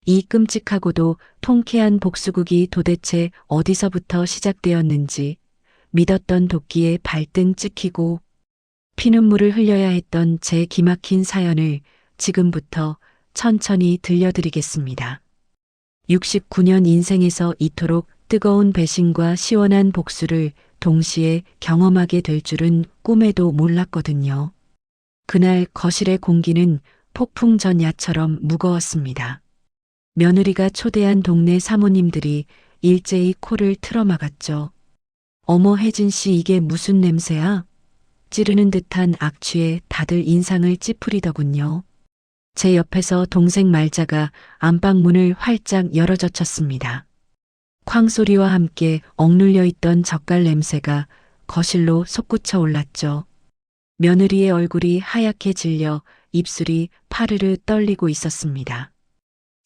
이 끔찍하고도 통쾌한 복수극이 도대체 어디서부터 시작되었는지 믿었던 도끼에 발등 찍히고 피눈물을 흘려야 했던 제 기막힌 사연을 지금부터 천천히 들려드리겠습니다. 69년 인생에서 이토록 뜨거운 배신과 시원한 복수를 동시에 경험하게 될 줄은 꿈에도 몰랐거든요. 그날 거실의 공기는 폭풍 전야처럼 무거웠습니다. 며느리가 초대한 동네 사모님들이 일제히 코를 틀어막았죠. 어머 혜진 씨 이게 무슨 냄새야? 찌르는 듯한 악취에 다들 인상을 찌푸리더군요. 제 옆에서 동생 말자가 안방문을 활짝 열어젖혔습니다. 쾅 소리와 함께 억눌려 있던 젓갈 냄새가 거실로 솟구쳐 올랐죠. 며느리의 얼굴이 하얗게 질려 입술이 파르르 떨리고 있었습니다.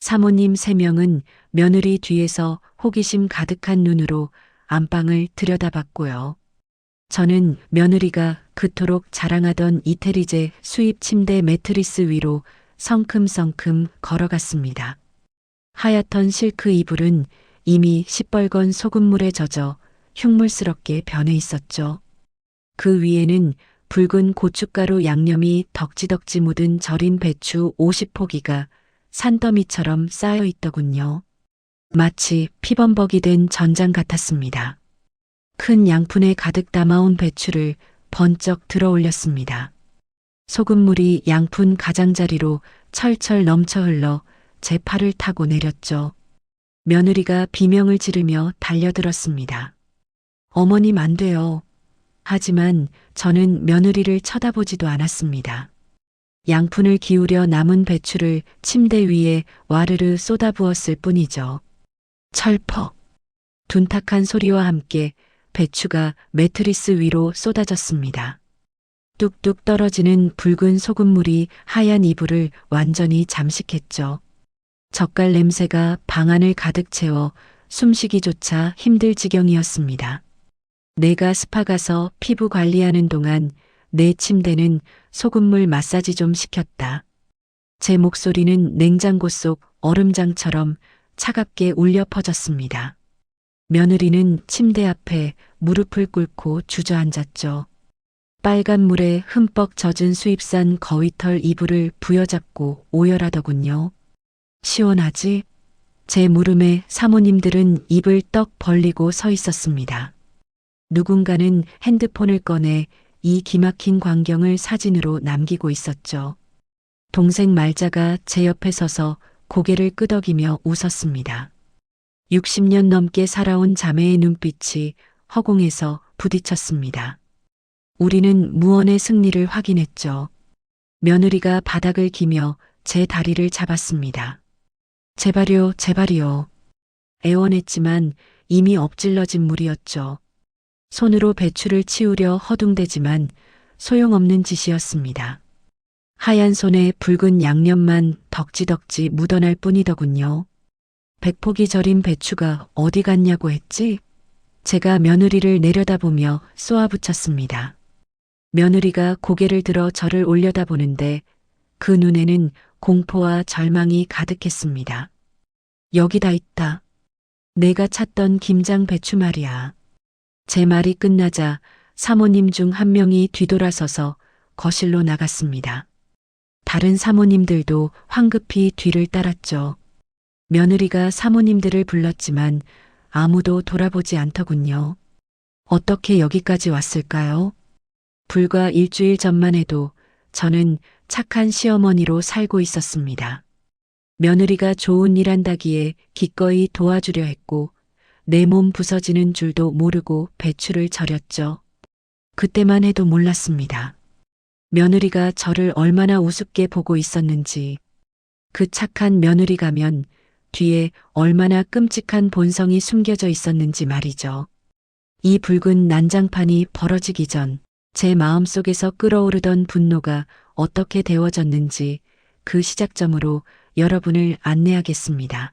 사모님 3명은 며느리 뒤에서 호기심 가득한 눈으로 안방을 들여다봤고요. 저는 며느리가 그토록 자랑하던 이태리제 수입 침대 매트리스 위로 성큼성큼 걸어갔습니다. 하얗던 실크 이불은 이미 시뻘건 소금물에 젖어 흉물스럽게 변해 있었죠. 그 위에는 붉은 고춧가루 양념이 덕지덕지 묻은 절인 배추 50포기가 산더미처럼 쌓여 있더군요. 마치 피범벅이 된 전장 같았습니다. 큰 양푼에 가득 담아온 배추를 번쩍 들어 올렸습니다. 소금물이 양푼 가장자리로 철철 넘쳐 흘러 제 팔을 타고 내렸죠. 며느리가 비명을 지르며 달려들었습니다. 어머님 안 돼요. 하지만 저는 며느리를 쳐다보지도 않았습니다. 양푼을 기울여 남은 배추를 침대 위에 와르르 쏟아부었을 뿐이죠. 철퍽. 둔탁한 소리와 함께 배추가 매트리스 위로 쏟아졌습니다. 뚝뚝 떨어지는 붉은 소금물이 하얀 이불을 완전히 잠식했죠. 젓갈 냄새가 방 안을 가득 채워 숨쉬기조차 힘들 지경이었습니다. 내가 스파 가서 피부 관리하는 동안 내 침대는 소금물 마사지 좀 시켰다. 제 목소리는 냉장고 속 얼음장처럼 차갑게 울려 퍼졌습니다. 며느리는 침대 앞에 무릎을 꿇고 주저앉았죠. 빨간 물에 흠뻑 젖은 수입산 거위털 이불을 부여잡고 오열하더군요. 시원하지? 제 물음에 사모님들은 입을 떡 벌리고 서 있었습니다. 누군가는 핸드폰을 꺼내 이 기막힌 광경을 사진으로 남기고 있었죠. 동생 말자가 제 옆에 서서 고개를 끄덕이며 웃었습니다. 60년 넘게 살아온 자매의 눈빛이 허공에서 부딪혔습니다. 우리는 무언의 승리를 확인했죠. 며느리가 바닥을 기며 제 다리를 잡았습니다. 제발요, 제발이요. 애원했지만 이미 엎질러진 물이었죠. 손으로 배추를 치우려 허둥대지만 소용없는 짓이었습니다. 하얀 손에 붉은 양념만 덕지덕지 묻어날 뿐이더군요. 100포기 절인 배추가 어디 갔냐고 했지? 제가 며느리를 내려다보며 쏘아붙였습니다. 며느리가 고개를 들어 저를 올려다보는데 그 눈에는 공포와 절망이 가득했습니다. 여기다 있다. 내가 찾던 김장 배추 말이야. 제 말이 끝나자 사모님 중 한 명이 뒤돌아서서 거실로 나갔습니다. 다른 사모님들도 황급히 뒤를 따랐죠. 며느리가 사모님들을 불렀지만 아무도 돌아보지 않더군요. 어떻게 여기까지 왔을까요? 불과 일주일 전만 해도 저는 착한 시어머니로 살고 있었습니다. 며느리가 좋은 일 한다기에 기꺼이 도와주려 했고 내 몸 부서지는 줄도 모르고 배추를 절였죠. 그때만 해도 몰랐습니다. 며느리가 저를 얼마나 우습게 보고 있었는지, 그 착한 며느리 가면 뒤에 얼마나 끔찍한 본성이 숨겨져 있었는지 말이죠. 이 붉은 난장판이 벌어지기 전 제 마음속에서 끓어오르던 분노가 어떻게 데워졌는지 그 시작점으로 여러분을 안내하겠습니다.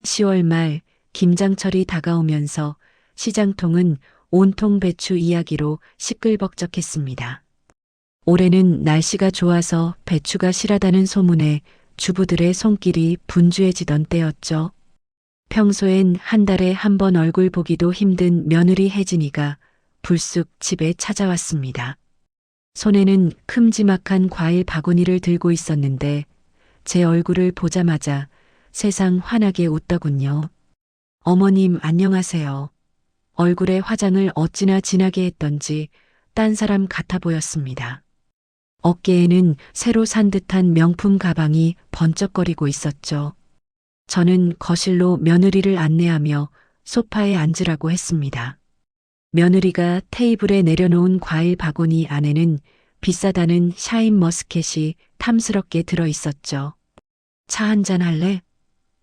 10월 말 김장철이 다가오면서 시장통은 온통 배추 이야기로 시끌벅적했습니다. 올해는 날씨가 좋아서 배추가 실하다는 소문에 주부들의 손길이 분주해지던 때였죠. 평소엔 한 달에 한 번 얼굴 보기도 힘든 며느리 혜진이가 불쑥 집에 찾아왔습니다. 손에는 큼지막한 과일 바구니를 들고 있었는데 제 얼굴을 보자마자 세상 환하게 웃더군요. 어머님 안녕하세요. 얼굴에 화장을 어찌나 진하게 했던지 딴 사람 같아 보였습니다. 어깨에는 새로 산 듯한 명품 가방이 번쩍거리고 있었죠. 저는 거실로 며느리를 안내하며 소파에 앉으라고 했습니다. 며느리가 테이블에 내려놓은 과일 바구니 안에는 비싸다는 샤인 머스켓이 탐스럽게 들어 있었죠. 차 한잔 할래?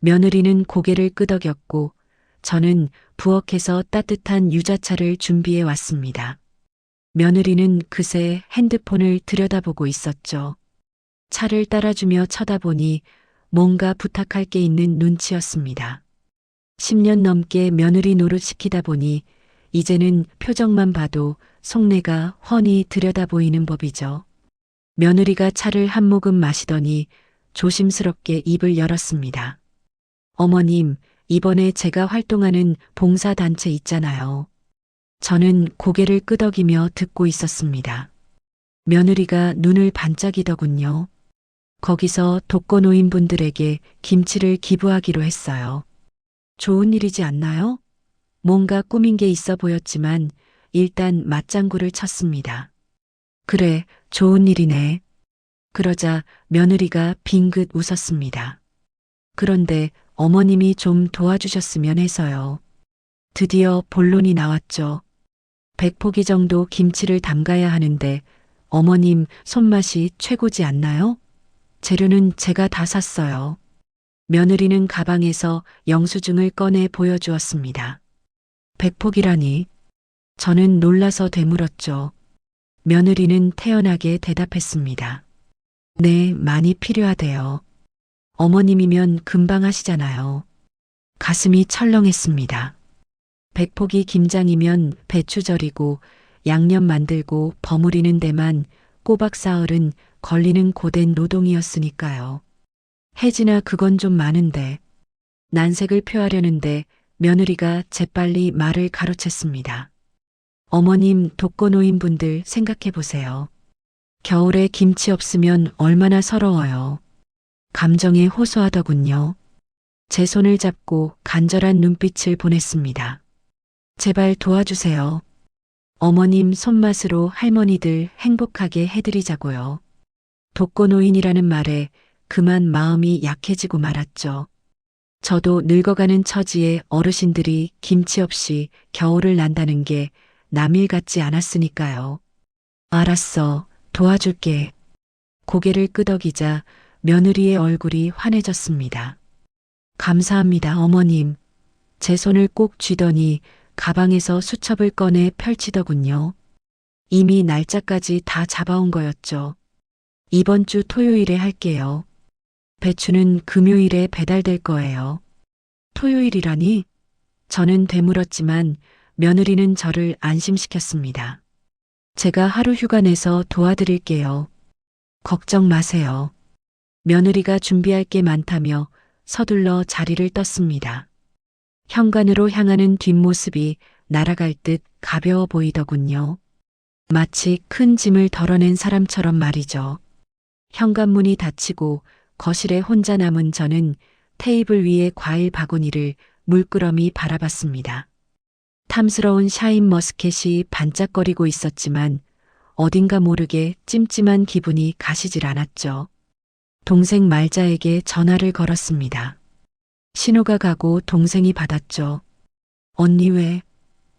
며느리는 고개를 끄덕였고 저는 부엌에서 따뜻한 유자차를 준비해 왔습니다. 며느리는 그새 핸드폰을 들여다보고 있었죠. 차를 따라주며 쳐다보니 뭔가 부탁할 게 있는 눈치였습니다. 10년 넘게 며느리 노릇시키다 보니 이제는 표정만 봐도 속내가 훤히 들여다보이는 법이죠. 며느리가 차를 한 모금 마시더니 조심스럽게 입을 열었습니다. 어머님, 이번에 제가 활동하는 봉사단체 있잖아요. 저는 고개를 끄덕이며 듣고 있었습니다. 며느리가 눈을 반짝이더군요. 거기서 독거노인분들에게 김치를 기부하기로 했어요. 좋은 일이지 않나요? 뭔가 꾸민 게 있어 보였지만 일단 맞장구를 쳤습니다. 그래, 좋은 일이네. 그러자 며느리가 빙긋 웃었습니다. 그런데 어머님이 좀 도와주셨으면 해서요. 드디어 본론이 나왔죠. 100포기 정도 김치를 담가야 하는데 어머님 손맛이 최고지 않나요? 재료는 제가 다 샀어요. 며느리는 가방에서 영수증을 꺼내 보여주었습니다. 100포기라니. 저는 놀라서 되물었죠. 며느리는 태연하게 대답했습니다. 네, 많이 필요하대요. 어머님이면 금방 하시잖아요. 가슴이 철렁했습니다. 100포기 김장이면 배추 절이고 양념 만들고 버무리는 데만 꼬박 사흘은 걸리는 고된 노동이었으니까요. 혜진아, 그건 좀 많은데. 난색을 표하려는데 며느리가 재빨리 말을 가로챘습니다. 어머님, 독거노인분들 생각해 보세요. 겨울에 김치 없으면 얼마나 서러워요. 감정에 호소하더군요. 제 손을 잡고 간절한 눈빛을 보냈습니다. 제발 도와주세요. 어머님 손맛으로 할머니들 행복하게 해드리자고요. 독거노인이라는 말에 그만 마음이 약해지고 말았죠. 저도 늙어가는 처지에 어르신들이 김치 없이 겨울을 난다는 게 남일 같지 않았으니까요. 알았어, 도와줄게. 고개를 끄덕이자 며느리의 얼굴이 환해졌습니다. 감사합니다, 어머님. 제 손을 꼭 쥐더니 가방에서 수첩을 꺼내 펼치더군요. 이미 날짜까지 다 잡아온 거였죠. 이번 주 토요일에 할게요. 배추는 금요일에 배달될 거예요. 토요일이라니? 저는 되물었지만 며느리는 저를 안심시켰습니다. 제가 하루 휴가 내서 도와드릴게요. 걱정 마세요. 며느리가 준비할 게 많다며 서둘러 자리를 떴습니다. 현관으로 향하는 뒷모습이 날아갈 듯 가벼워 보이더군요. 마치 큰 짐을 덜어낸 사람처럼 말이죠. 현관문이 닫히고 거실에 혼자 남은 저는 테이블 위의 과일 바구니를 물끄러미 바라봤습니다. 탐스러운 샤인 머스켓이 반짝거리고 있었지만 어딘가 모르게 찜찜한 기분이 가시질 않았죠. 동생 말자에게 전화를 걸었습니다. 신호가 가고 동생이 받았죠. 언니 왜?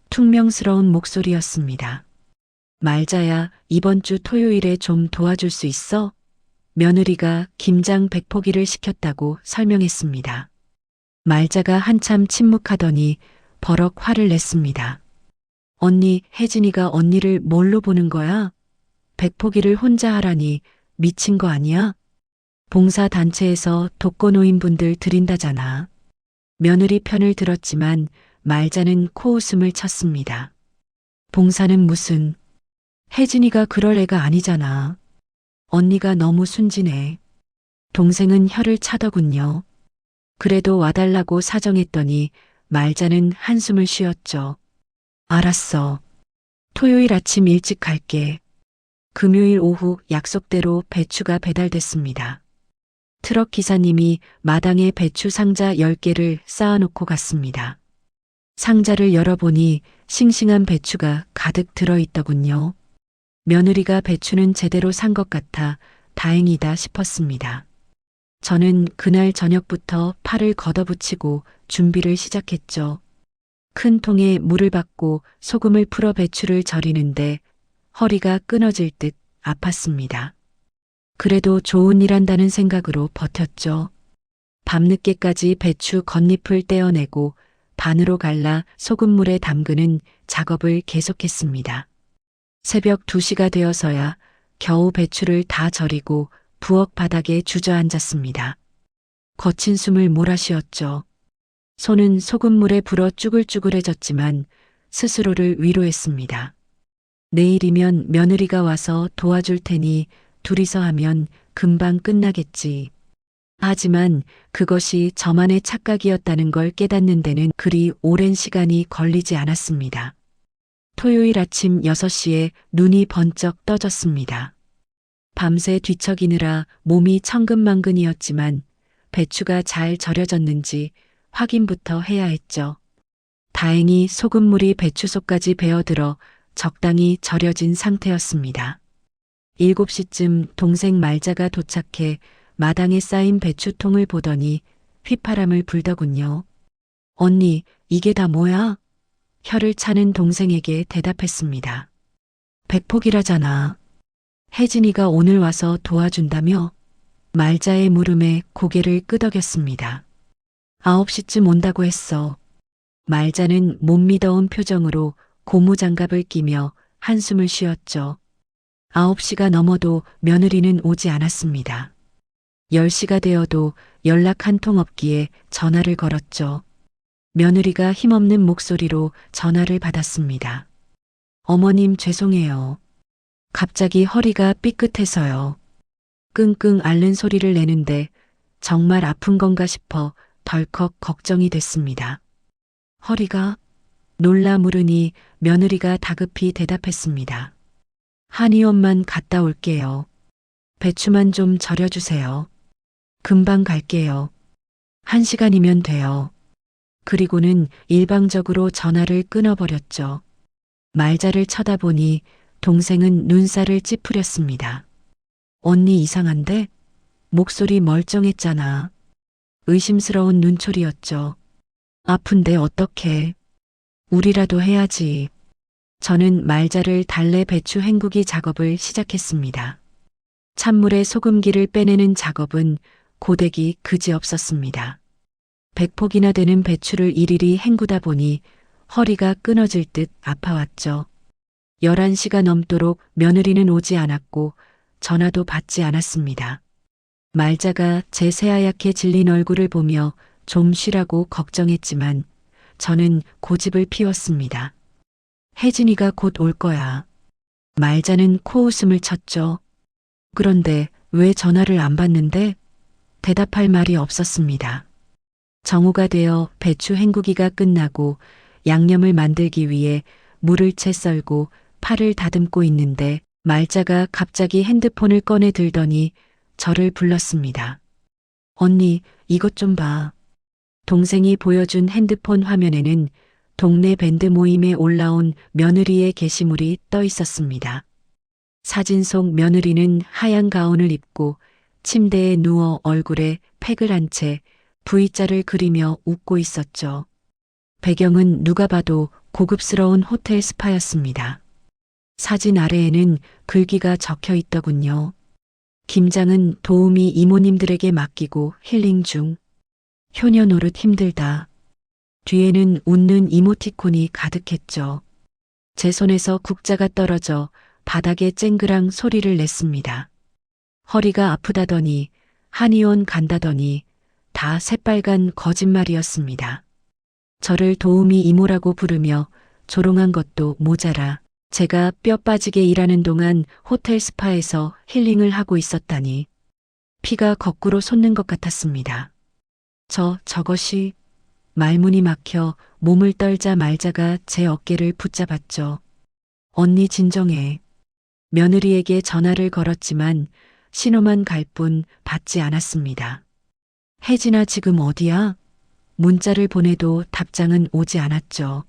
퉁명스러운 목소리였습니다. 말자야, 이번 주 토요일에 좀 도와줄 수 있어? 며느리가 김장 100포기를 시켰다고 설명했습니다. 말자가 한참 침묵하더니 버럭 화를 냈습니다. 언니, 혜진이가 언니를 뭘로 보는 거야? 100포기를 혼자 하라니 미친 거 아니야? 봉사단체에서 독거노인분들 드린다잖아. 며느리 편을 들었지만 말자는 코웃음을 쳤습니다. 봉사는 무슨. 혜진이가 그럴 애가 아니잖아. 언니가 너무 순진해. 동생은 혀를 차더군요. 그래도 와달라고 사정했더니 말자는 한숨을 쉬었죠. 알았어. 토요일 아침 일찍 갈게. 금요일 오후 약속대로 배추가 배달됐습니다. 트럭 기사님이 마당에 배추 상자 10개를 쌓아놓고 갔습니다. 상자를 열어보니 싱싱한 배추가 가득 들어있더군요. 며느리가 배추는 제대로 산 것 같아 다행이다 싶었습니다. 저는 그날 저녁부터 팔을 걷어붙이고 준비를 시작했죠. 큰 통에 물을 받고 소금을 풀어 배추를 절이는데 허리가 끊어질 듯 아팠습니다. 그래도 좋은 일 한다는 생각으로 버텼죠. 밤늦게까지 배추 겉잎을 떼어내고 반으로 갈라 소금물에 담그는 작업을 계속했습니다. 새벽 2시가 되어서야 겨우 배추를 다 절이고 부엌 바닥에 주저앉았습니다. 거친 숨을 몰아쉬었죠. 손은 소금물에 불어 쭈글쭈글해졌지만 스스로를 위로했습니다. 내일이면 며느리가 와서 도와줄 테니 둘이서 하면 금방 끝나겠지. 하지만 그것이 저만의 착각이었다는 걸 깨닫는 데는 그리 오랜 시간이 걸리지 않았습니다. 토요일 아침 6시에 눈이 번쩍 떠졌습니다. 밤새 뒤척이느라 몸이 천근만근이었지만 배추가 잘 절여졌는지 확인부터 해야 했죠. 다행히 소금물이 배추속까지 배어들어 적당히 절여진 상태였습니다. 7시쯤 동생 말자가 도착해 마당에 쌓인 배추통을 보더니 휘파람을 불더군요. 언니, 이게 다 뭐야? 혀를 차는 동생에게 대답했습니다. 백폭이라잖아. 혜진이가 오늘 와서 도와준다며? 말자의 물음에 고개를 끄덕였습니다. 9시쯤 온다고 했어. 말자는 못 믿어온 표정으로 고무장갑을 끼며 한숨을 쉬었죠. 9시가 넘어도 며느리는 오지 않았습니다. 10시가 되어도 연락 한 통 없기에 전화를 걸었죠. 며느리가 힘없는 목소리로 전화를 받았습니다. 어머님 죄송해요. 갑자기 허리가 삐끗해서요. 끙끙 앓는 소리를 내는데 정말 아픈 건가 싶어 덜컥 걱정이 됐습니다. 허리가? 놀라 물으니 며느리가 다급히 대답했습니다. 한의원만 갔다 올게요. 배추만 좀 절여주세요. 금방 갈게요. 1시간이면 돼요. 그리고는 일방적으로 전화를 끊어버렸죠. 말자를 쳐다보니 동생은 눈살을 찌푸렸습니다. 언니 이상한데? 목소리 멀쩡했잖아. 의심스러운 눈초리였죠. 아픈데 어떡해. 우리라도 해야지. 저는 말자를 달래 배추 헹구기 작업을 시작했습니다. 찬물에 소금기를 빼내는 작업은 고되기 그지없었습니다. 100폭이나 되는 배추를 일일이 헹구다 보니 허리가 끊어질 듯 아파왔죠. 11시가 넘도록 며느리는 오지 않았고 전화도 받지 않았습니다. 말자가 제 새하얗게 질린 얼굴을 보며 좀 쉬라고 걱정했지만 저는 고집을 피웠습니다. 혜진이가 곧 올 거야. 말자는 코웃음을 쳤죠. 그런데 왜 전화를 안 받는데? 대답할 말이 없었습니다. 정오가 되어 배추 헹구기가 끝나고 양념을 만들기 위해 물을 채 썰고 팔을 다듬고 있는데 말자가 갑자기 핸드폰을 꺼내 들더니 저를 불렀습니다. 언니, 이것 좀 봐. 동생이 보여준 핸드폰 화면에는 동네 밴드 모임에 올라온 며느리의 게시물이 떠 있었습니다. 사진 속 며느리는 하얀 가운을 입고 침대에 누워 얼굴에 팩을 한 채 V자를 그리며 웃고 있었죠. 배경은 누가 봐도 고급스러운 호텔 스파였습니다. 사진 아래에는 글귀가 적혀 있더군요. 김장은 도우미 이모님들에게 맡기고 힐링 중. 효녀 노릇 힘들다. 뒤에는 웃는 이모티콘이 가득했죠. 제 손에서 국자가 떨어져 바닥에 쨍그랑 소리를 냈습니다. 허리가 아프다더니 한의원 간다더니 다 새빨간 거짓말이었습니다. 저를 도우미 이모라고 부르며 조롱한 것도 모자라 제가 뼈 빠지게 일하는 동안 호텔 스파에서 힐링을 하고 있었다니. 피가 거꾸로 솟는 것 같았습니다. 저것이 말문이 막혀 몸을 떨자 말자가 제 어깨를 붙잡았죠. 언니 진정해. 며느리에게 전화를 걸었지만 신호만 갈 뿐 받지 않았습니다. 혜진아 지금 어디야? 문자를 보내도 답장은 오지 않았죠.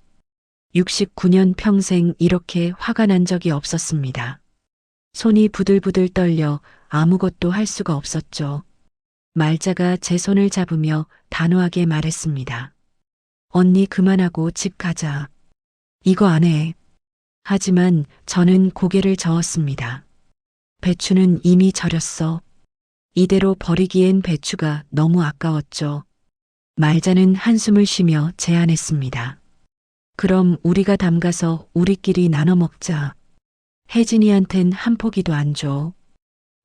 69년 평생 이렇게 화가 난 적이 없었습니다. 손이 부들부들 떨려 아무것도 할 수가 없었죠. 말자가 제 손을 잡으며 단호하게 말했습니다. 언니 그만하고 집 가자. 이거 안 해. 하지만 저는 고개를 저었습니다. 배추는 이미 절였어. 이대로 버리기엔 배추가 너무 아까웠죠. 말자는 한숨을 쉬며 제안했습니다. 그럼 우리가 담가서 우리끼리 나눠 먹자. 혜진이한텐 한 포기도 안 줘.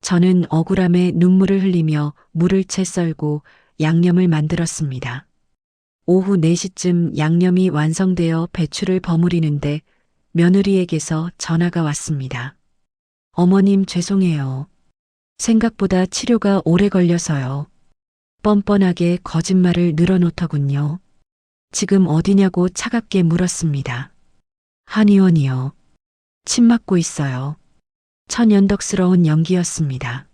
저는 억울함에 눈물을 흘리며 물을 채 썰고 양념을 만들었습니다. 오후 4시쯤 양념이 완성되어 배추를 버무리는데 며느리에게서 전화가 왔습니다. 어머님 죄송해요. 생각보다 치료가 오래 걸려서요. 뻔뻔하게 거짓말을 늘어놓더군요. 지금 어디냐고 차갑게 물었습니다. 한의원이요. 침 맞고 있어요. 천연덕스러운 연기였습니다.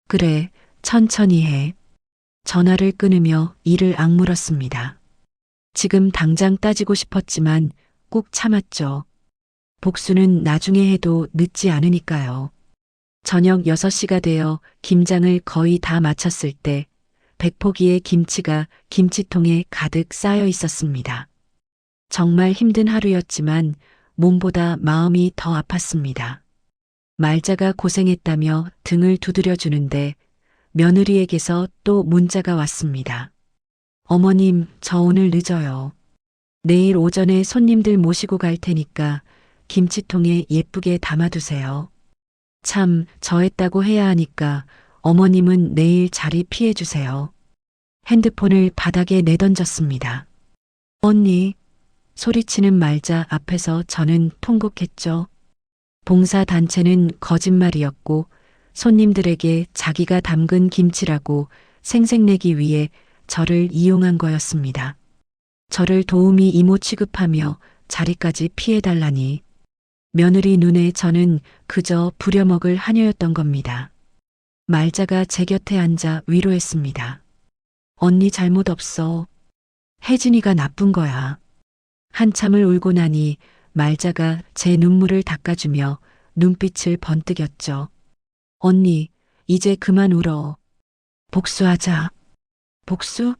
그래, 천천히 해. 전화를 끊으며 이를 악물었습니다. 지금 당장 따지고 싶었지만 꾹 참았죠. 복수는 나중에 해도 늦지 않으니까요. 저녁 6시가 되어 김장을 거의 다 마쳤을 때 100포기의 김치가 김치통에 가득 쌓여 있었습니다. 정말 힘든 하루였지만 몸보다 마음이 더 아팠습니다. 말자가 고생했다며 등을 두드려 주는데 며느리에게서 또 문자가 왔습니다. 어머님, 저 오늘 늦어요. 내일 오전에 손님들 모시고 갈 테니까 김치통에 예쁘게 담아두세요. 참, 저 했다고 해야 하니까 어머님은 내일 자리 피해주세요. 핸드폰을 바닥에 내던졌습니다. 언니, 소리치는 말자 앞에서 저는 통곡했죠. 봉사단체는 거짓말이었고 손님들에게 자기가 담근 김치라고 생색내기 위해 저를 이용한 거였습니다. 저를 도우미 이모 취급하며 자리까지 피해달라니. 며느리 눈에 저는 그저 부려먹을 하녀였던 겁니다. 말자가 제 곁에 앉아 위로했습니다. 언니 잘못 없어. 혜진이가 나쁜 거야. 한참을 울고 나니 말자가 제 눈물을 닦아주며 눈빛을 번뜩였죠. 언니, 이제 그만 울어. 복수하자. 복수?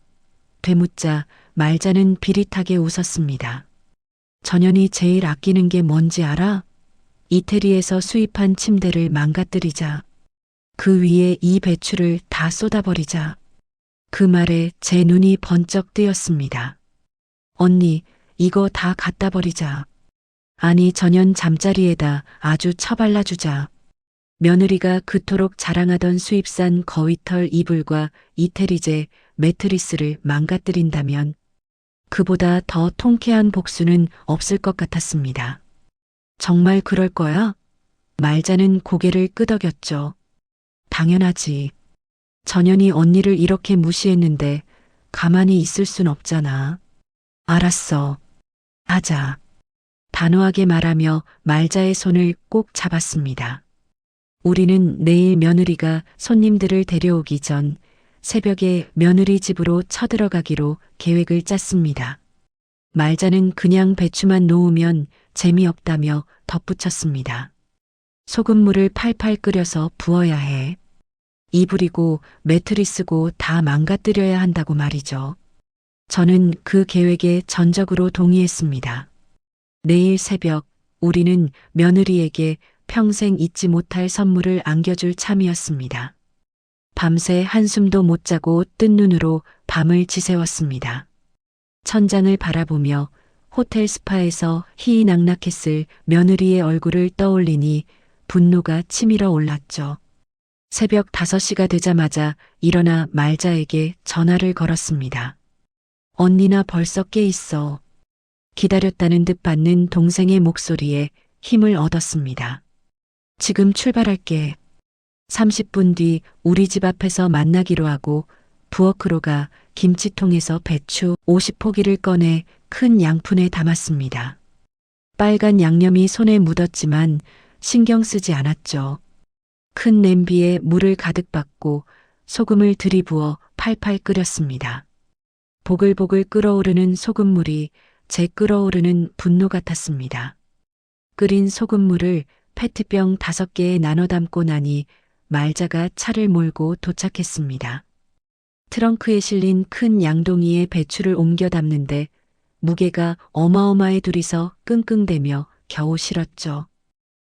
되묻자 말자는 비릿하게 웃었습니다. 전현이 제일 아끼는 게 뭔지 알아? 이태리에서 수입한 침대를 망가뜨리자. 그 위에 이 배추를 다 쏟아버리자. 그 말에 제 눈이 번쩍 뜨였습니다. 언니, 이거 다 갖다 버리자. 아니, 전현 잠자리에다 아주 처발라주자. 며느리가 그토록 자랑하던 수입산 거위털 이불과 이태리제 매트리스를 망가뜨린다면 그보다 더 통쾌한 복수는 없을 것 같았습니다. 정말 그럴 거야? 말자는 고개를 끄덕였죠. 당연하지. 전현이 언니를 이렇게 무시했는데 가만히 있을 순 없잖아. 알았어. 하자. 단호하게 말하며 말자의 손을 꼭 잡았습니다. 우리는 내일 며느리가 손님들을 데려오기 전 새벽에 며느리 집으로 쳐들어가기로 계획을 짰습니다. 말자는 그냥 배추만 놓으면 재미없다며 덧붙였습니다. 소금물을 팔팔 끓여서 부어야 해. 이불이고 매트리스고 다 망가뜨려야 한다고 말이죠. 저는 그 계획에 전적으로 동의했습니다. 내일 새벽 우리는 며느리에게 평생 잊지 못할 선물을 안겨줄 참이었습니다. 밤새 한숨도 못 자고 뜬 눈으로 밤을 지새웠습니다. 천장을 바라보며 호텔 스파에서 희희낙낙했을 며느리의 얼굴을 떠올리니 분노가 치밀어 올랐죠. 새벽 5시가 되자마자 일어나 말자에게 전화를 걸었습니다. 언니나 벌써 깨 있어. 기다렸다는 듯 받는 동생의 목소리에 힘을 얻었습니다. 지금 출발할게. 30분 뒤 우리 집 앞에서 만나기로 하고 부엌으로 가 김치통에서 배추 50포기를 꺼내 큰 양푼에 담았습니다. 빨간 양념이 손에 묻었지만 신경 쓰지 않았죠. 큰 냄비에 물을 가득 받고 소금을 들이부어 팔팔 끓였습니다. 보글보글 끓어오르는 소금물이 제 끓어오르는 분노 같았습니다. 끓인 소금물을 페트병 5개에 나눠 담고 나니 말자가 차를 몰고 도착했습니다. 트렁크에 실린 큰 양동이에 배추를 옮겨 담는데 무게가 어마어마해 둘이서 끙끙대며 겨우 실었죠.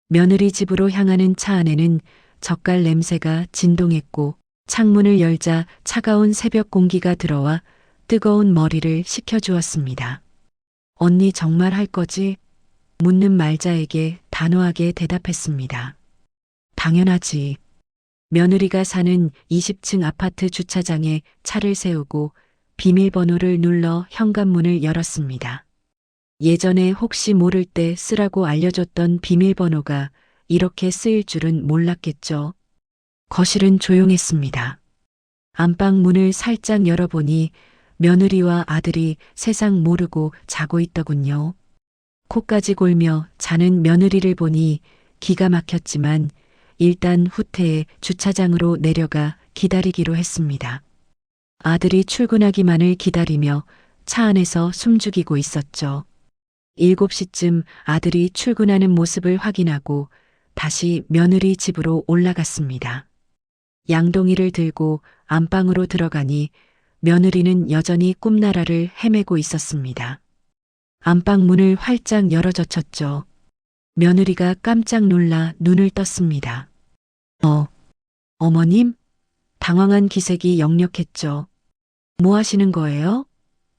며느리 집으로 향하는 차 안에는 젓갈 냄새가 진동했고 창문을 열자 차가운 새벽 공기가 들어와 뜨거운 머리를 식혀주었습니다. 언니 정말 할 거지? 묻는 말자에게 단호하게 대답했습니다. 당연하지. 며느리가 사는 20층 아파트 주차장에 차를 세우고 비밀번호를 눌러 현관문을 열었습니다. 예전에 혹시 모를 때 쓰라고 알려줬던 비밀번호가 이렇게 쓰일 줄은 몰랐겠죠. 거실은 조용했습니다. 안방 문을 살짝 열어보니 며느리와 아들이 세상 모르고 자고 있더군요. 코까지 골며 자는 며느리를 보니 기가 막혔지만 일단 후퇴해 주차장으로 내려가 기다리기로 했습니다. 아들이 출근하기만을 기다리며 차 안에서 숨죽이고 있었죠. 7시쯤 아들이 출근하는 모습을 확인하고 다시 며느리 집으로 올라갔습니다. 양동이를 들고 안방으로 들어가니 며느리는 여전히 꿈나라를 헤매고 있었습니다. 안방 문을 활짝 열어젖혔죠. 며느리가 깜짝 놀라 눈을 떴습니다. 어머님? 당황한 기색이 역력했죠. 뭐 하시는 거예요?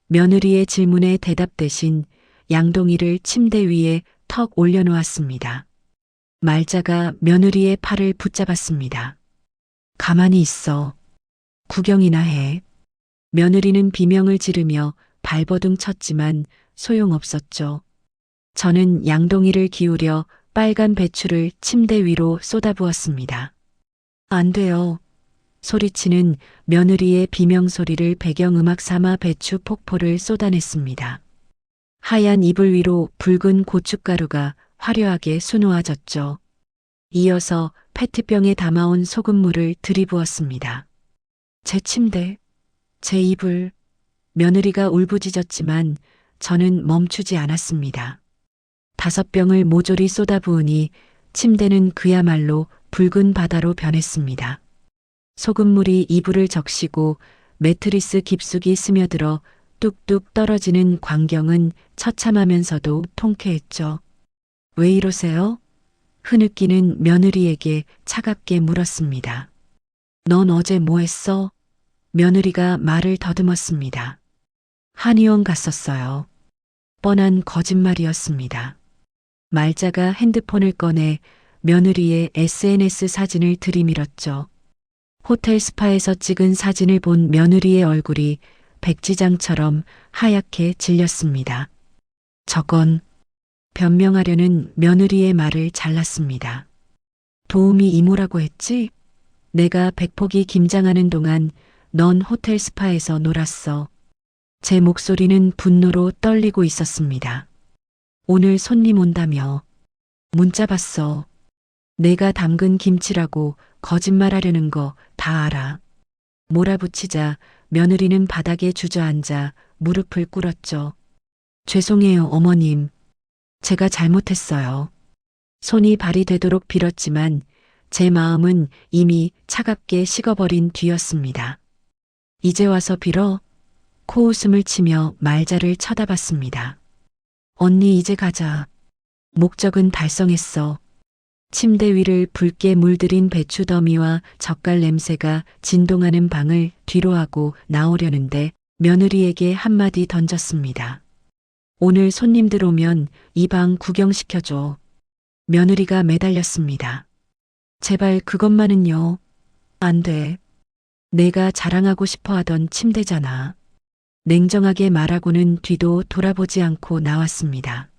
며느리의 질문에 대답 대신 양동이를 침대 위에 턱 올려놓았습니다. 말자가 며느리의 팔을 붙잡았습니다. 가만히 있어. 구경이나 해. 며느리는 비명을 지르며 발버둥 쳤지만 소용없었죠. 저는 양동이를 기울여 빨간 배추를 침대 위로 쏟아부었습니다. 안 돼요. 소리치는 며느리의 비명소리를 배경음악 삼아 배추 폭포를 쏟아냈습니다. 하얀 이불 위로 붉은 고춧가루가 화려하게 수놓아졌죠. 이어서 페트병에 담아온 소금물을 들이부었습니다. 제 침대, 제 이불, 며느리가 울부짖었지만 저는 멈추지 않았습니다. 5병을 모조리 쏟아부으니 침대는 그야말로 붉은 바다로 변했습니다. 소금물이 이불을 적시고 매트리스 깊숙이 스며들어 뚝뚝 떨어지는 광경은 처참하면서도 통쾌했죠. 왜 이러세요? 흐느끼는 며느리에게 차갑게 물었습니다. 넌 어제 뭐 했어? 며느리가 말을 더듬었습니다. 한의원 갔었어요. 뻔한 거짓말이었습니다. 말자가 핸드폰을 꺼내 며느리의 SNS 사진을 들이밀었죠. 호텔 스파에서 찍은 사진을 본 며느리의 얼굴이 백지장처럼 하얗게 질렸습니다. 저건 변명하려는 며느리의 말을 잘랐습니다. 도우미 이모라고 했지? 내가 백폭이 김장하는 동안 넌 호텔 스파에서 놀았어. 제 목소리는 분노로 떨리고 있었습니다. 오늘 손님 온다며. 문자 봤어. 내가 담근 김치라고 거짓말하려는 거 다 알아. 몰아붙이자 며느리는 바닥에 주저앉아 무릎을 꿇었죠. 죄송해요, 어머님. 제가 잘못했어요. 손이 발이 되도록 빌었지만 제 마음은 이미 차갑게 식어버린 뒤였습니다. 이제 와서 빌어? 코웃음을 치며 말자를 쳐다봤습니다. 언니 이제 가자. 목적은 달성했어. 침대 위를 붉게 물들인 배추 더미와 젓갈 냄새가 진동하는 방을 뒤로하고 나오려는데 며느리에게 한마디 던졌습니다. 오늘 손님들 오면 이 방 구경시켜줘. 며느리가 매달렸습니다. 제발 그것만은요. 안 돼. 내가 자랑하고 싶어 하던 침대잖아. 냉정하게 말하고는 뒤도 돌아보지 않고 나왔습니다.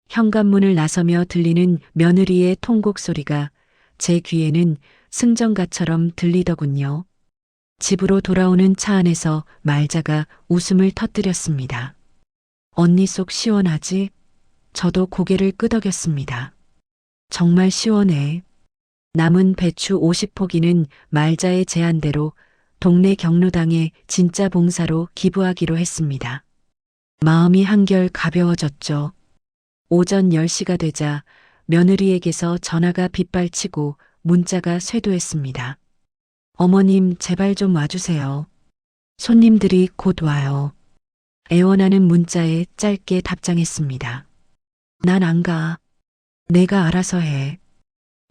현관문을 나서며 들리는 며느리의 통곡 소리가 제 귀에는 승전가처럼 들리더군요. 집으로 돌아오는 차 안에서 말자가 웃음을 터뜨렸습니다. 언니 속 시원하지? 저도 고개를 끄덕였습니다. 정말 시원해. 남은 배추 50포기는 말자의 제안대로 동네 경로당에 진짜 봉사로 기부하기로 했습니다. 마음이 한결 가벼워졌죠. 오전 10시가 되자 며느리에게서 전화가 빗발치고 문자가 쇄도했습니다. 어머님 제발 좀 와주세요. 손님들이 곧 와요. 애원하는 문자에 짧게 답장했습니다. 난 안 가. 내가 알아서 해.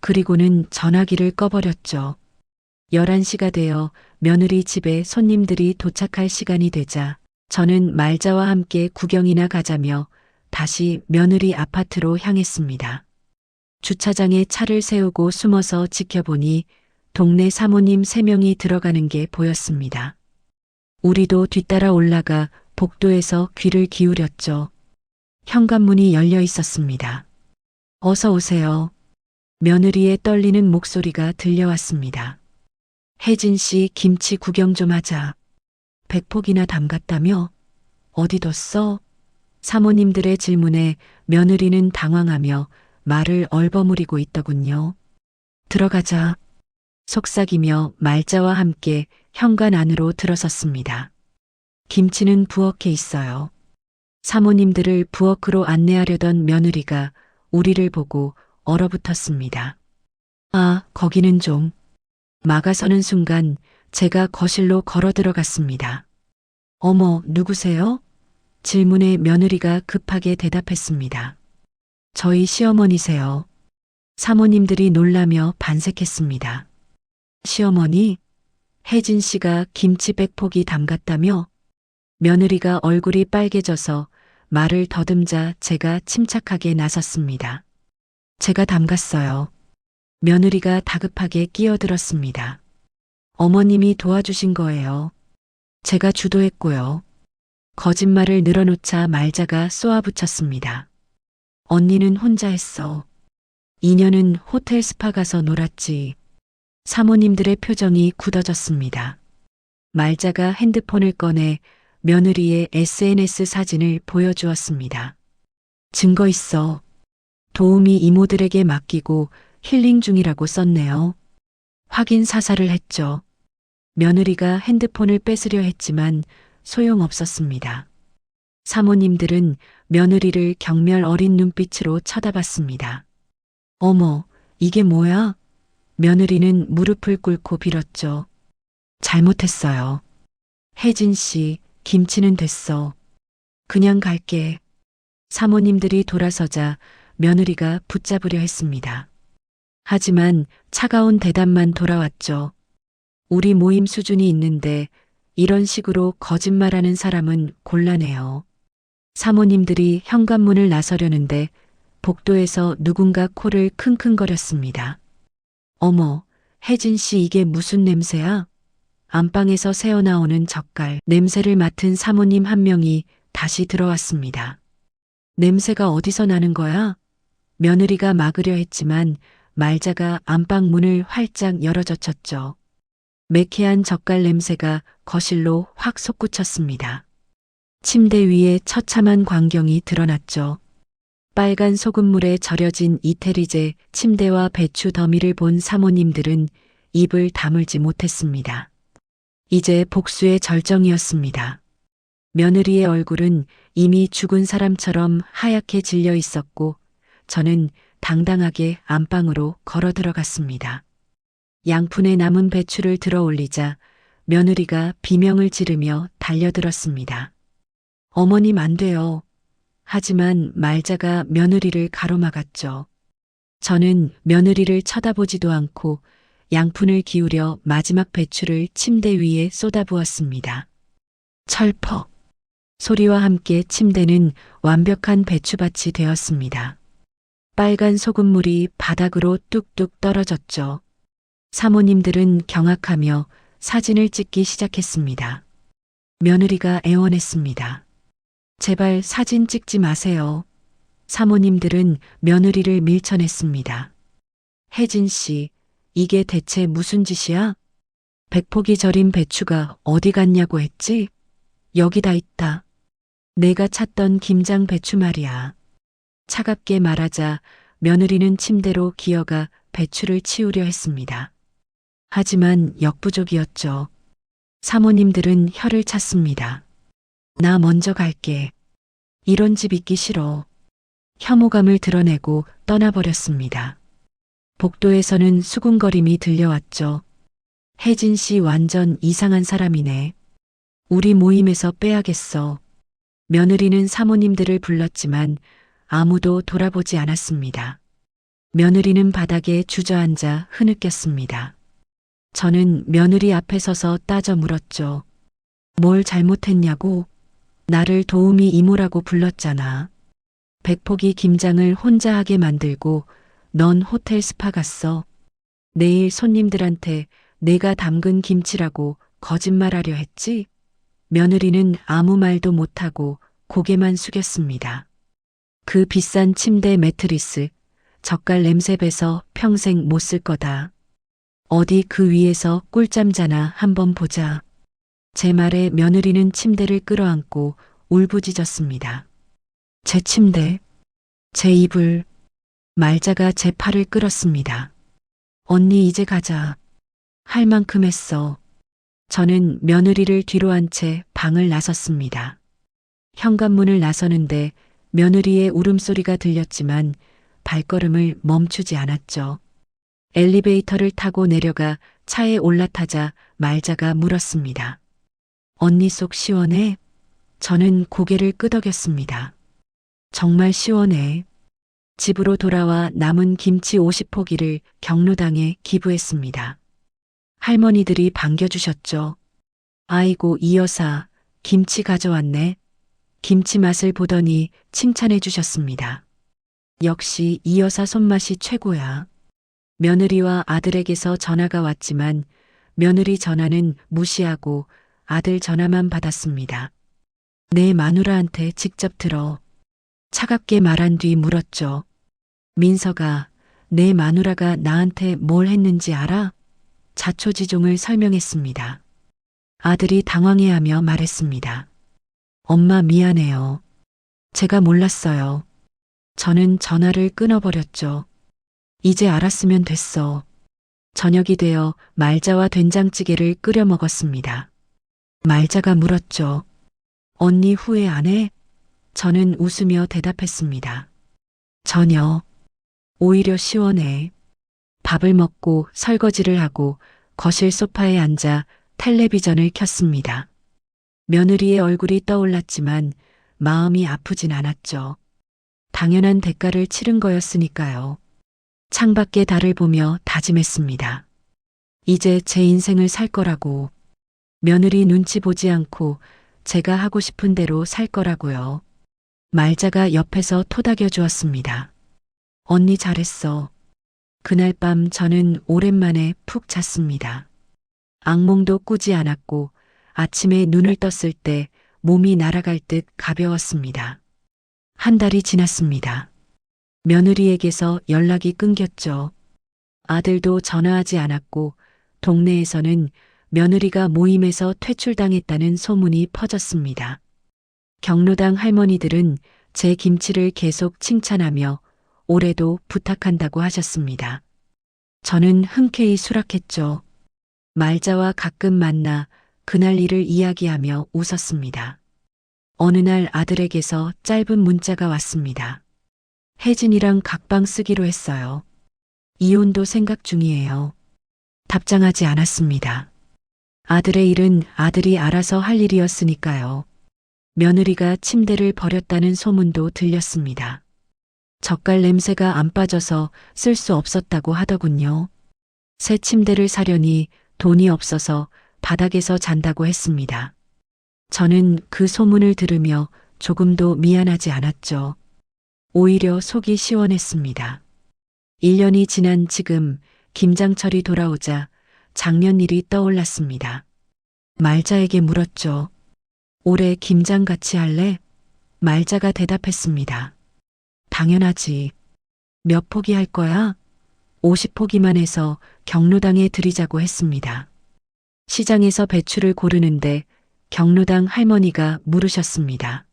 그리고는 전화기를 꺼버렸죠. 11시가 되어 며느리 집에 손님들이 도착할 시간이 되자 저는 말자와 함께 구경이나 가자며 다시 며느리 아파트로 향했습니다. 주차장에 차를 세우고 숨어서 지켜보니 동네 사모님 3명이 들어가는 게 보였습니다. 우리도 뒤따라 올라가 복도에서 귀를 기울였죠. 현관문이 열려 있었습니다. 어서 오세요. 며느리의 떨리는 목소리가 들려왔습니다. 혜진 씨 김치 구경 좀 하자. 100포기나 담갔다며? 어디 뒀어? 사모님들의 질문에 며느리는 당황하며 말을 얼버무리고 있더군요. 들어가자. 속삭이며 말자와 함께 현관 안으로 들어섰습니다. 김치는 부엌에 있어요. 사모님들을 부엌으로 안내하려던 며느리가 우리를 보고 얼어붙었습니다. 아, 거기는 좀. 막아서는 순간 제가 거실로 걸어 들어갔습니다. 어머, 누구세요? 질문에 며느리가 급하게 대답했습니다. 저희 시어머니세요. 사모님들이 놀라며 반색했습니다. 시어머니? 혜진 씨가 김치 100포기 담갔다며? 며느리가 얼굴이 빨개져서 말을 더듬자 제가 침착하게 나섰습니다. 제가 담갔어요. 며느리가 다급하게 끼어들었습니다. 어머님이 도와주신 거예요. 제가 주도했고요. 거짓말을 늘어놓자 말자가 쏘아붙였습니다. 언니는 혼자 했어. 2년은 호텔 스파 가서 놀았지. 사모님들의 표정이 굳어졌습니다. 말자가 핸드폰을 꺼내 며느리의 SNS 사진을 보여주었습니다. 증거 있어. 도우미 이모들에게 맡기고 힐링 중이라고 썼네요. 확인 사살을 했죠. 며느리가 핸드폰을 뺏으려 했지만 소용없었습니다. 사모님들은 며느리를 경멸 어린 눈빛으로 쳐다봤습니다. 어머, 이게 뭐야? 며느리는 무릎을 꿇고 빌었죠. 잘못했어요. 혜진 씨, 김치는 됐어. 그냥 갈게. 사모님들이 돌아서자 며느리가 붙잡으려 했습니다. 하지만 차가운 대답만 돌아왔죠. 우리 모임 수준이 있는데 이런 식으로 거짓말하는 사람은 곤란해요. 사모님들이 현관문을 나서려는데 복도에서 누군가 코를 킁킁거렸습니다. 어머, 혜진 씨 이게 무슨 냄새야? 안방에서 새어나오는 젓갈 냄새를 맡은 사모님 한 명이 다시 들어왔습니다. 냄새가 어디서 나는 거야? 며느리가 막으려 했지만 말자가 안방 문을 활짝 열어젖혔죠. 매캐한 젓갈 냄새가 거실로 확 솟구쳤습니다. 침대 위에 처참한 광경이 드러났죠. 빨간 소금물에 절여진 이태리제 침대와 배추 더미를 본 사모님들은 입을 다물지 못했습니다. 이제 복수의 절정이었습니다. 며느리의 얼굴은 이미 죽은 사람처럼 하얗게 질려 있었고 저는 당당하게 안방으로 걸어 들어갔습니다. 양푼에 남은 배추를 들어 올리자 며느리가 비명을 지르며 달려들었습니다. 어머님 안 돼요. 하지만 말자가 며느리를 가로막았죠. 저는 며느리를 쳐다보지도 않고 양푼을 기울여 마지막 배추를 침대 위에 쏟아부었습니다. 철퍽 소리와 함께 침대는 완벽한 배추밭이 되었습니다. 빨간 소금물이 바닥으로 뚝뚝 떨어졌죠. 사모님들은 경악하며 사진을 찍기 시작했습니다. 며느리가 애원했습니다. 제발 사진 찍지 마세요. 사모님들은 며느리를 밀쳐냈습니다. 혜진 씨, 이게 대체 무슨 짓이야? 100포기 절인 배추가 어디 갔냐고 했지? 여기다 있다. 내가 찾던 김장 배추 말이야. 차갑게 말하자 며느리는 침대로 기어가 배추를 치우려 했습니다. 하지만 역부족이었죠. 사모님들은 혀를 찼습니다. 나 먼저 갈게. 이런 집 있기 싫어. 혐오감을 드러내고 떠나버렸습니다. 복도에서는 수군거림이 들려왔죠. 혜진 씨 완전 이상한 사람이네. 우리 모임에서 빼야겠어. 며느리는 사모님들을 불렀지만 아무도 돌아보지 않았습니다. 며느리는 바닥에 주저앉아 흐느꼈습니다. 저는 며느리 앞에 서서 따져 물었죠. 뭘 잘못했냐고? 나를 도우미 이모라고 불렀잖아. 100포기 김장을 혼자 하게 만들고 넌 호텔 스파 갔어. 내일 손님들한테 내가 담근 김치라고 거짓말하려 했지? 며느리는 아무 말도 못하고 고개만 숙였습니다. 그 비싼 침대 매트리스, 젓갈 냄새 배서 평생 못 쓸 거다. 어디 그 위에서 꿀잠 자나 한번 보자. 제 말에 며느리는 침대를 끌어안고 울부짖었습니다. 제 침대, 제 이불, 말자가 제 팔을 끌었습니다. 언니 이제 가자. 할 만큼 했어. 저는 며느리를 뒤로 한 채 방을 나섰습니다. 현관문을 나서는데 며느리의 울음소리가 들렸지만 발걸음을 멈추지 않았죠. 엘리베이터를 타고 내려가 차에 올라타자 말자가 물었습니다. 언니 속 시원해? 저는 고개를 끄덕였습니다. 정말 시원해. 집으로 돌아와 남은 김치 50포기를 경로당에 기부했습니다. 할머니들이 반겨주셨죠. 아이고 이 여사, 김치 가져왔네. 김치 맛을 보더니 칭찬해 주셨습니다. 역시 이 여사 손맛이 최고야. 며느리와 아들에게서 전화가 왔지만 며느리 전화는 무시하고 아들 전화만 받았습니다. 내 마누라한테 직접 들어. 차갑게 말한 뒤 물었죠. 민서가 내 마누라가 나한테 뭘 했는지 알아? 자초지종을 설명했습니다. 아들이 당황해하며 말했습니다. 엄마 미안해요. 제가 몰랐어요. 저는 전화를 끊어버렸죠. 이제 알았으면 됐어. 저녁이 되어 말자와 된장찌개를 끓여 먹었습니다. 말자가 물었죠. 언니 후회 안 해? 저는 웃으며 대답했습니다. 전혀. 오히려 시원해. 밥을 먹고 설거지를 하고 거실 소파에 앉아 텔레비전을 켰습니다. 며느리의 얼굴이 떠올랐지만 마음이 아프진 않았죠. 당연한 대가를 치른 거였으니까요. 창밖의 달을 보며 다짐했습니다. 이제 제 인생을 살 거라고. 며느리 눈치 보지 않고 제가 하고 싶은 대로 살 거라고요. 말자가 옆에서 토닥여 주었습니다. 언니 잘했어. 그날 밤 저는 오랜만에 푹 잤습니다. 악몽도 꾸지 않았고 아침에 눈을 떴을 때 몸이 날아갈 듯 가벼웠습니다. 한 달이 지났습니다. 며느리에게서 연락이 끊겼죠. 아들도 전화하지 않았고 동네에서는 며느리가 모임에서 퇴출당했다는 소문이 퍼졌습니다. 경로당 할머니들은 제 김치를 계속 칭찬하며 올해도 부탁한다고 하셨습니다. 저는 흔쾌히 수락했죠. 말자와 가끔 만나 그날 일을 이야기하며 웃었습니다. 어느 날 아들에게서 짧은 문자가 왔습니다. 혜진이랑 각방 쓰기로 했어요. 이혼도 생각 중이에요. 답장하지 않았습니다. 아들의 일은 아들이 알아서 할 일이었으니까요. 며느리가 침대를 버렸다는 소문도 들렸습니다. 젓갈 냄새가 안 빠져서 쓸 수 없었다고 하더군요. 새 침대를 사려니 돈이 없어서 바닥에서 잔다고 했습니다. 저는 그 소문을 들으며 조금도 미안하지 않았죠. 오히려 속이 시원했습니다. 1년이 지난 지금 김장철이 돌아오자 작년 일이 떠올랐습니다. 말자에게 물었죠. 올해 김장 같이 할래? 말자가 대답했습니다. 당연하지. 몇 포기 할 거야? 50포기만 해서 경로당에 드리자고 했습니다. 시장에서 배추를 고르는데 경로당 할머니가 물으셨습니다.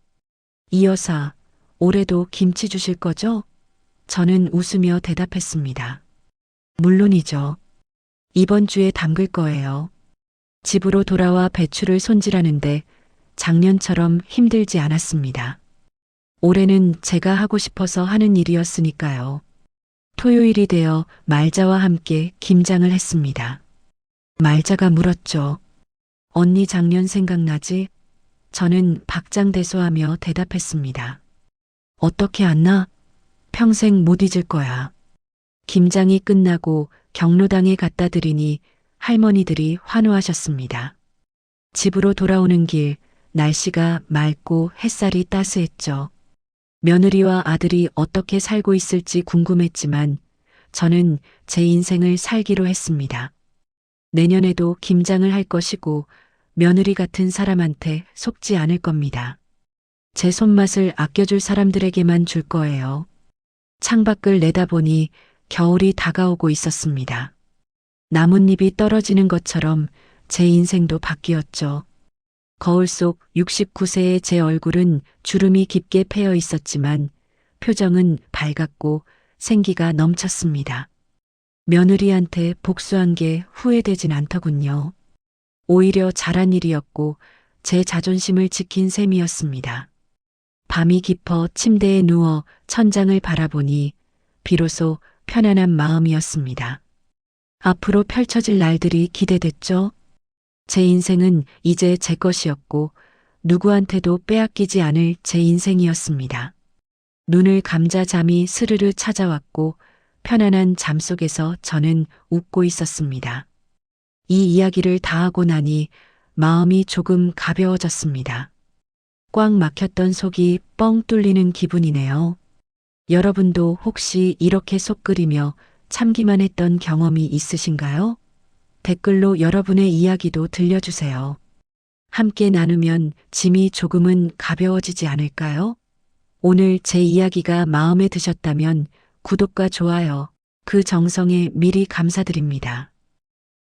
이 여사, 올해도 김치 주실 거죠? 저는 웃으며 대답했습니다. 물론이죠. 이번 주에 담글 거예요. 집으로 돌아와 배추를 손질하는데 작년처럼 힘들지 않았습니다. 올해는 제가 하고 싶어서 하는 일이었으니까요. 토요일이 되어 말자와 함께 김장을 했습니다. 말자가 물었죠. 언니 작년 생각나지? 저는 박장대소하며 대답했습니다. 어떻게 안나? 평생 못 잊을 거야. 김장이 끝나고 경로당에 갖다 드리니 할머니들이 환호하셨습니다. 집으로 돌아오는 길 날씨가 맑고 햇살이 따스했죠. 며느리와 아들이 어떻게 살고 있을지 궁금했지만 저는 제 인생을 살기로 했습니다. 내년에도 김장을 할 것이고 며느리 같은 사람한테 속지 않을 겁니다. 제 손맛을 아껴줄 사람들에게만 줄 거예요. 창밖을 내다보니 겨울이 다가오고 있었습니다. 나뭇잎이 떨어지는 것처럼 제 인생도 바뀌었죠. 거울 속 69세의 제 얼굴은 주름이 깊게 패여 있었지만 표정은 밝았고 생기가 넘쳤습니다. 며느리한테 복수한 게 후회되진 않더군요. 오히려 잘한 일이었고 제 자존심을 지킨 셈이었습니다. 밤이 깊어 침대에 누워 천장을 바라보니 비로소 편안한 마음이었습니다. 앞으로 펼쳐질 날들이 기대됐죠? 제 인생은 이제 제 것이었고 누구한테도 빼앗기지 않을 제 인생이었습니다. 눈을 감자 잠이 스르르 찾아왔고 편안한 잠 속에서 저는 웃고 있었습니다. 이 이야기를 다 하고 나니 마음이 조금 가벼워졌습니다. 꽉 막혔던 속이 뻥 뚫리는 기분이네요. 여러분도 혹시 이렇게 속 끓이며 참기만 했던 경험이 있으신가요? 댓글로 여러분의 이야기도 들려주세요. 함께 나누면 짐이 조금은 가벼워지지 않을까요? 오늘 제 이야기가 마음에 드셨다면 구독과 좋아요, 그 정성에 미리 감사드립니다.